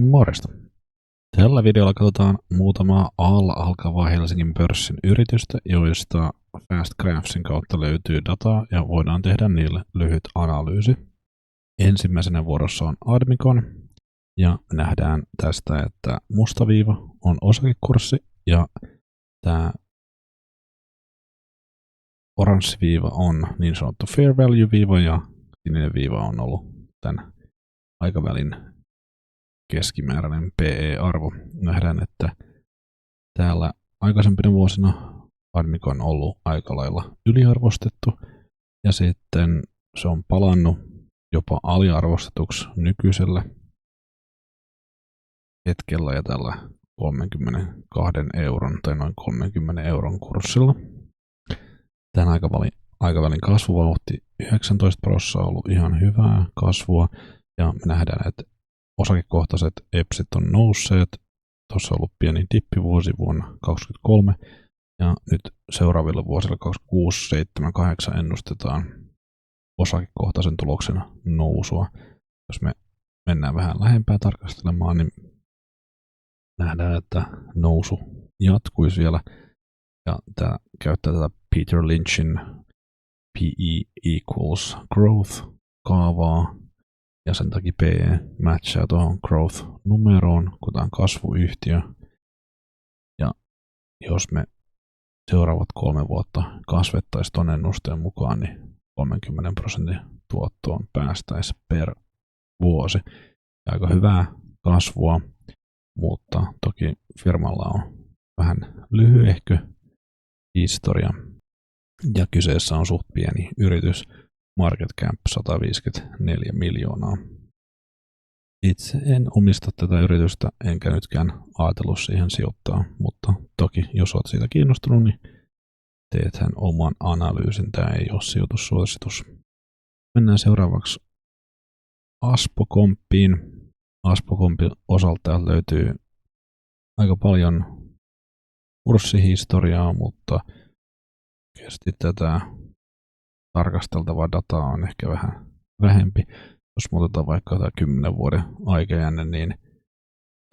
Morjesta. Tällä videolla katsotaan muutamaa alla alkavaa Helsingin pörssin yritystä, joista FastGraphsin kautta löytyy dataa ja voidaan tehdä niille lyhyt analyysi. Ensimmäisenä vuorossa on Admicon ja me nähdään tästä, että musta viiva on osakekurssi ja tämä oranssi viiva on niin sanottu fair value viiva ja sininen viiva on ollut tämän aikavälin keskimääräinen PE-arvo. Nähdään, että täällä aikaisempina vuosina Admico on ollut aika lailla yliarvostettu ja sitten se on palannut jopa aliarvostetuksi nykyisellä hetkellä ja tällä 32 euron tai noin 30 euron kurssilla. Tämän aikavälin kasvuvauhti 19% on ollut ihan hyvää kasvua ja me nähdään, että osakekohtaiset EPSit on nousseet. Tuossa on ollut pieni dippivuosi vuonna 2023 ja nyt seuraaville vuosille 2026, 7, 8 ennustetaan osakekohtaisen tuloksen nousua. Jos me mennään vähän lähempää tarkastelemaan, niin nähdään, että nousu jatkuisi vielä. Ja tämä käyttää tätä Peter Lynchin PE equals growth-kaavaa. Ja sen takia PE matchaa tuohon growth-numeroon, kun tämä on kasvuyhtiö. Ja jos me seuraavat 3 vuotta kasvettaisiin tuon ennusteen mukaan, niin 30% tuottoon päästäisiin per vuosi. Ja aika hyvää kasvua, mutta toki firmalla on vähän lyhyehkö historia. Ja kyseessä on suht pieni yritys. Market cap 154 miljoonaa. Itse en omista tätä yritystä, enkä nytkään ajatellut siihen sijoittaa, mutta toki jos olet siitä kiinnostunut, niin teethän oman analyysin. Tämä ei ole sijoitussuositus. Mennään seuraavaksi Aspo-komppiin. Aspo-kompin osalta löytyy aika paljon kurssihistoriaa, mutta kesti tätä tarkasteltavaa dataa on ehkä vähän vähempi. Jos muutetaan vaikka tämä 10 vuoden aikajänne, niin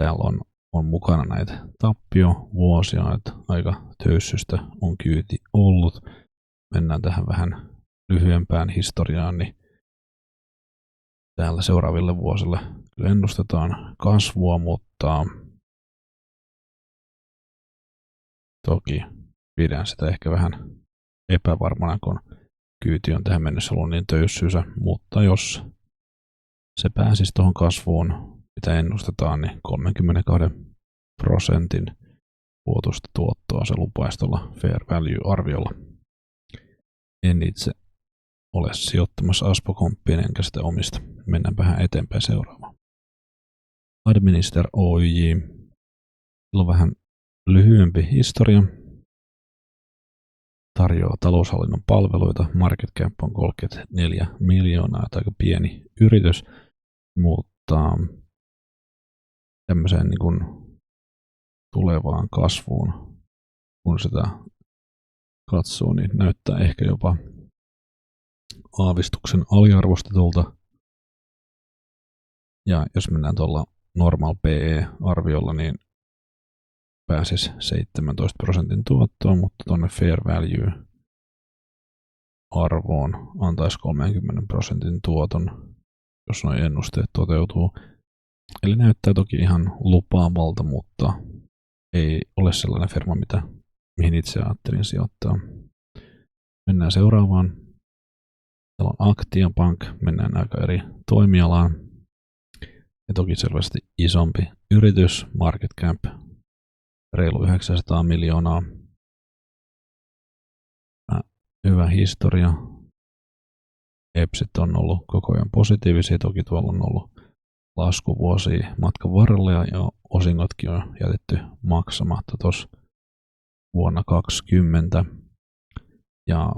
täällä on mukana näitä tappiovuosia, että aika töyssystä on kyyti ollut. Mennään tähän vähän lyhyempään historiaan, niin täällä seuraaville vuosille ennustetaan kasvua, mutta toki pidän sitä ehkä vähän epävarmana, kun kyyti on tähän mennessä ollut niin töyssyysä, mutta jos se pääsisi tuohon kasvuun, mitä ennustetaan, niin 32% vuotuista tuottoa se lupaisi tuolla fair value-arviolla. En itse ole sijoittamassa Aspo-komppiin enkä sitä omista. Mennään vähän eteenpäin seuraavaan. Administer Oyj. Sillä on vähän lyhyempi historia. Tarjoaa taloushallinnon palveluita. Market cap on 34 miljoonaa, aika pieni yritys, mutta tämmöiseen niin kuin tulevaan kasvuun, kun sitä katsoo, niin näyttää ehkä jopa aavistuksen aliarvostetulta. Ja jos mennään tuolla normal PE-arviolla, niin pääsisi 17% tuottoa, mutta tuonne fair value arvoon antaisi 30% tuoton, jos nuo ennusteet toteutuu. Eli näyttää toki ihan lupaavalta, mutta ei ole sellainen firma, mihin itse ajattelin sijoittaa. Mennään seuraavaan. Täällä on Aktia Bank, mennään aika eri toimialaan. Ja toki selvästi isompi yritys, market cap reilu 900 miljoonaa. Hyvä historia. EPSit on ollut koko ajan positiivisia, toki tuolla on ollut laskuvuosia matkan varrella ja osingotkin on jätetty maksamatta tuossa vuonna 2020. Ja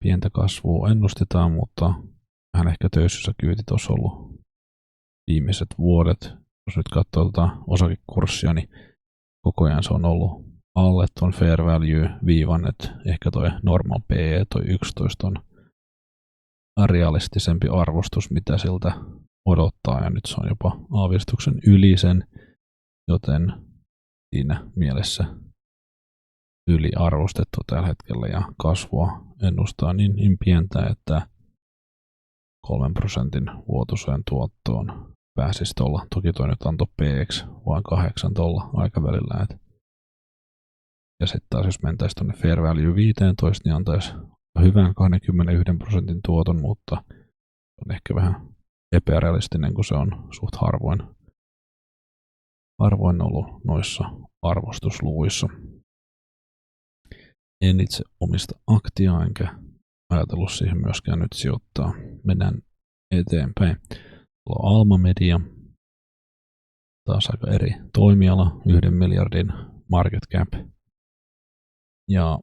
pientä kasvua ennustetaan, mutta vähän ehkä töyssyssä kyyti tuossa ollut viimeiset vuodet. Jos nyt katsoo tuota osakekurssia, niin koko ajan se on ollut alle tuon fair value-viivan, että ehkä toi normal PE, toi 11 on realistisempi arvostus, mitä siltä odottaa ja nyt se on jopa aavistuksen yli sen, joten siinä mielessä yliarvostettu tällä hetkellä ja kasvua ennustaa niin pientä, että 3% vuotuiseen tuottoon pääsisi tuolla. Toki toi nyt antoi PX vain 8 tuolla aikavälillä. Ja sitten taas jos mentäisiin tuonne Fair Value 15, niin antaisi hyvän 21% tuoton, mutta on ehkä vähän epärealistinen, kun se on suht harvoin ollut noissa arvostusluvuissa. En itse omista aktiaa, enkä ajatellut siihen myöskään nyt sijoittaa. Mennään eteenpäin. Tuolla on Alma Media. Taas aika eri toimiala, 1 miljardin market cap. Ja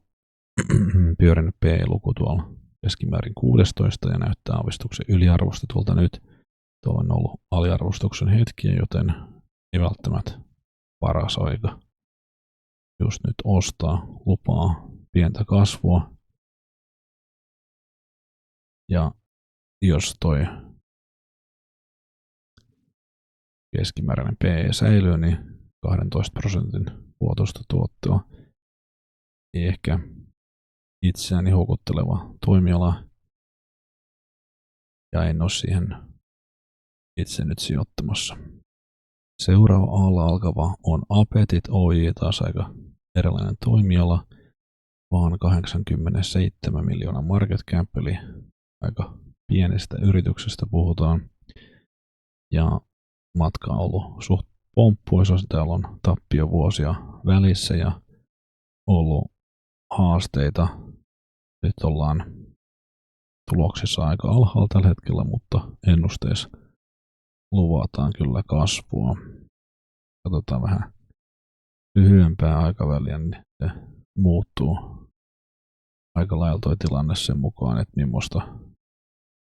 pyörinyt P-luku tuolla keskimäärin 16 ja näyttää aavistuksen yliarvostetulta nyt. Tuolla on ollut aliarvostuksen hetkiä, joten ei välttämättä paras aika just nyt ostaa. Lupaa pientä kasvua. Ja jos toi keskimääräinen PE säilyy, niin 12% vuotuista tuottoa ei ehkä itseäni houkutteleva toimiala. Ja en ole siihen itse nyt sijoittamassa. Seuraava alla alkava on Apetit Oy, taas aika erilainen toimiala. Vaan 87 miljoonaa market cap, eli aika pienestä yrityksestä puhutaan. Ja matka on ollut suht pomppuisa, täällä on tappiovuosia välissä ja ollut haasteita. Nyt ollaan tuloksissa aika alhaalla tällä hetkellä, mutta ennusteessa luvataan kyllä kasvua. Katsotaan vähän lyhyempää aikaväliä, niin se muuttuu aika lailla toi tilanne sen mukaan, että millaista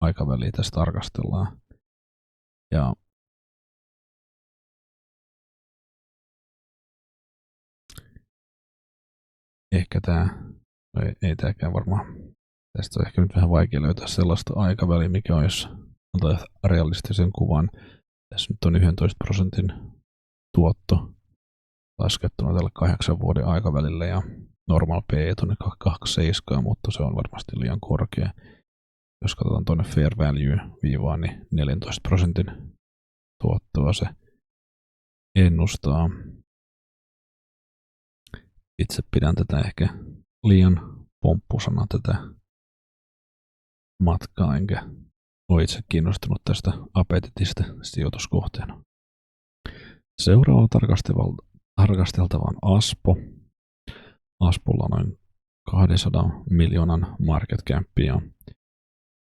aikaväliä tässä tarkastellaan. Ja ehkä ei tämäkään varmaan, tästä on ehkä nyt vähän vaikea löytää sellaista aikaväliä, mikä olisi antaa realistisen kuvan. Tässä nyt on 11% tuotto laskettuna tällä 8 vuoden aikavälillä ja normal PE tuonne 2,7, mutta se on varmasti liian korkea. Jos katsotaan tuonne Fair Value-viivaan, niin 14% tuottoa se ennustaa. Itse pidän tätä ehkä liian pomppusana tätä matkaa, enkä ole itse kiinnostunut tästä Appetitista sijoituskohteena. Seuraava tarkasteltava on Aspo. Aspolla on noin 200 miljoonan market cap ja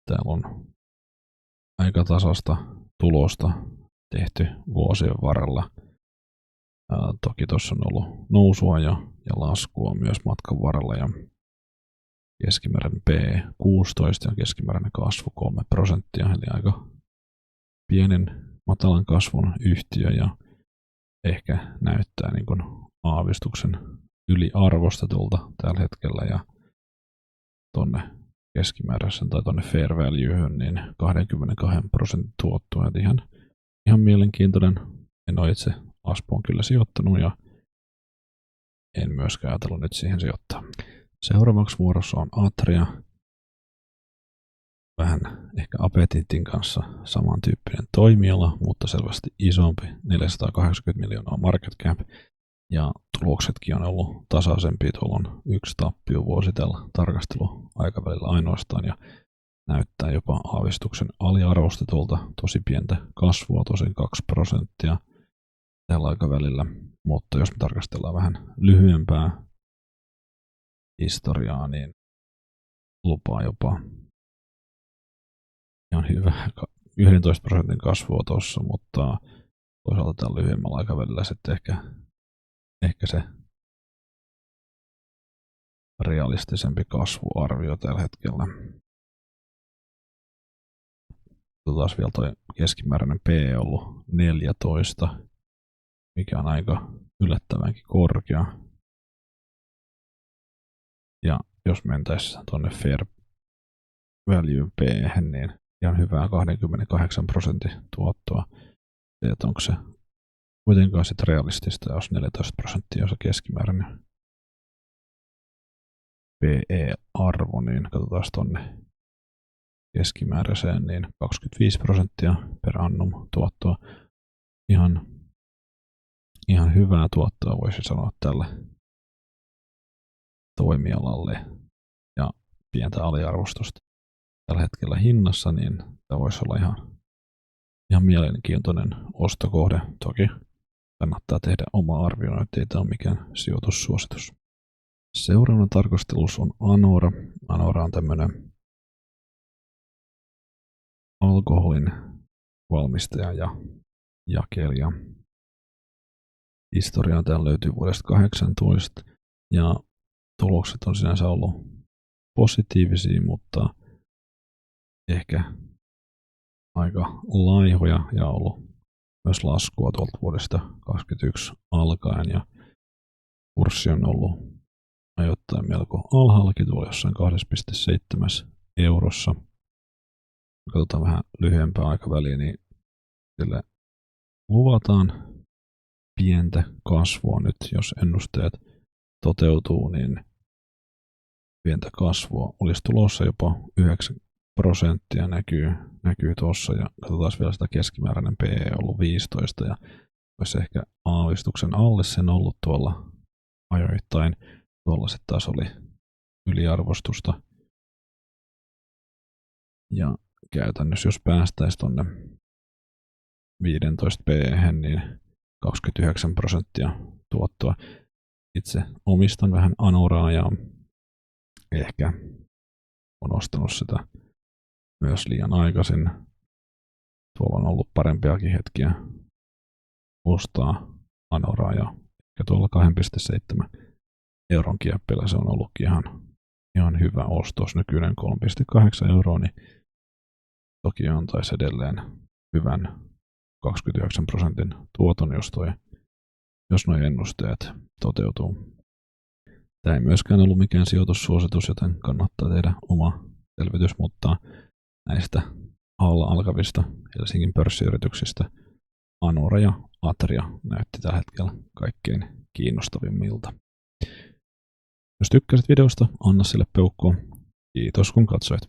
täällä on aika tasasta tulosta tehty vuosien varrella. Toki tuossa on ollut nousua ja laskua myös matkan varrella ja keskimääräinen P16 ja keskimääräinen kasvu 3%, eli aika pienen matalan kasvun yhtiö ja ehkä näyttää niin kuin aavistuksen yliarvostetulta tällä hetkellä ja tonne keskimääräisen tai tonne fair valuehen niin 22% tuottoa, että ihan mielenkiintoinen. En ole itse Aspoon kyllä sijoittanut ja en myöskään ajatellut nyt siihen sijoittaa. Seuraavaksi vuorossa on Atria. Vähän ehkä Appetitin kanssa samantyyppinen toimiala, mutta selvästi isompi, 480 miljoonaa market cap. Ja tuloksetkin on ollut tasaisempia, tuolla on 1 tappiovuosi tällä tarkasteluaikavälillä ainoastaan ja näyttää jopa aavistuksen aliarvostetulta, tosi pientä kasvua, tosin 2% tällä aikavälillä, mutta jos me tarkastellaan vähän lyhyempää historiaa, niin lupaa jopa ihan hyvä 11% kasvua tuossa, mutta toisaalta tällä lyhyemmällä aikavälillä sitten ehkä se realistisempi kasvuarvio tällä hetkellä. Taas vielä toi keskimääräinen P on ollut 14, mikä on aika yllättävänkin korkea. Ja jos mentäisiin tuonne fair value P, niin ihan hyvää 28% tuottoa. Että onko se kuitenkaan sitten realistista, jos 14% on se keskimääräinen PE-arvo, niin katsotaan tonne keskimääräiseen, niin 25% per annum tuottoa. Ihan hyvää tuottoa voisi sanoa tälle toimialalle ja pientä aliarvostusta tällä hetkellä hinnassa, niin tämä voisi olla ihan mielenkiintoinen ostokohde. Toki kannattaa tehdä oma arvio, ettei tämä ole mikään sijoitussuositus. Seuraavana tarkastelussa on Anora. Anora on tämmöinen alkoholin valmistaja ja jakelija. Historiaa täällä löytyy vuodesta 2018 ja tulokset on sinänsä ollut positiivisia, mutta ehkä aika laihoja ja ollut myös laskua tuolta vuodesta 2021 alkaen ja kurssi on ollut ajoittain melko alhaallakin tuolla jossain 2,7 eurossa. Katsotaan vähän lyhyempää aikaväliä, niin sille luvataan pientä kasvua nyt, jos ennusteet toteutuu, niin pientä kasvua olisi tulossa jopa 9% näkyy tuossa ja katsotaan vielä sitä keskimääräinen PE on ollut 15 ja olisi ehkä aavistuksen alle sen ollut tuolla ajoittain. Tuolla sitten taas oli yliarvostusta ja käytännössä jos päästäisiin tuonne 15 PE, niin 29% tuottoa. Itse omistan vähän Anoraa ja ehkä on ostanut sitä myös liian aikaisin. Tuolla on ollut parempiakin hetkiä ostaa Anoraa ja ehkä tuolla 2,7 euron kieppeillä se on ollutkin ihan hyvä ostos. Nykyinen 3,8 euroa, niin toki antaisi edelleen hyvän 29% tuoton, jos nuo ennusteet toteutuu. Tämä ei myöskään ollut mikään sijoitussuositus, joten kannattaa tehdä oma selvitys, mutta näistä alla alkavista Helsingin pörssiyrityksistä Anora ja Atria näytti tällä hetkellä kaikkein kiinnostavimmilta. Jos tykkäsit videosta, anna sille peukkua. Kiitos kun katsoit.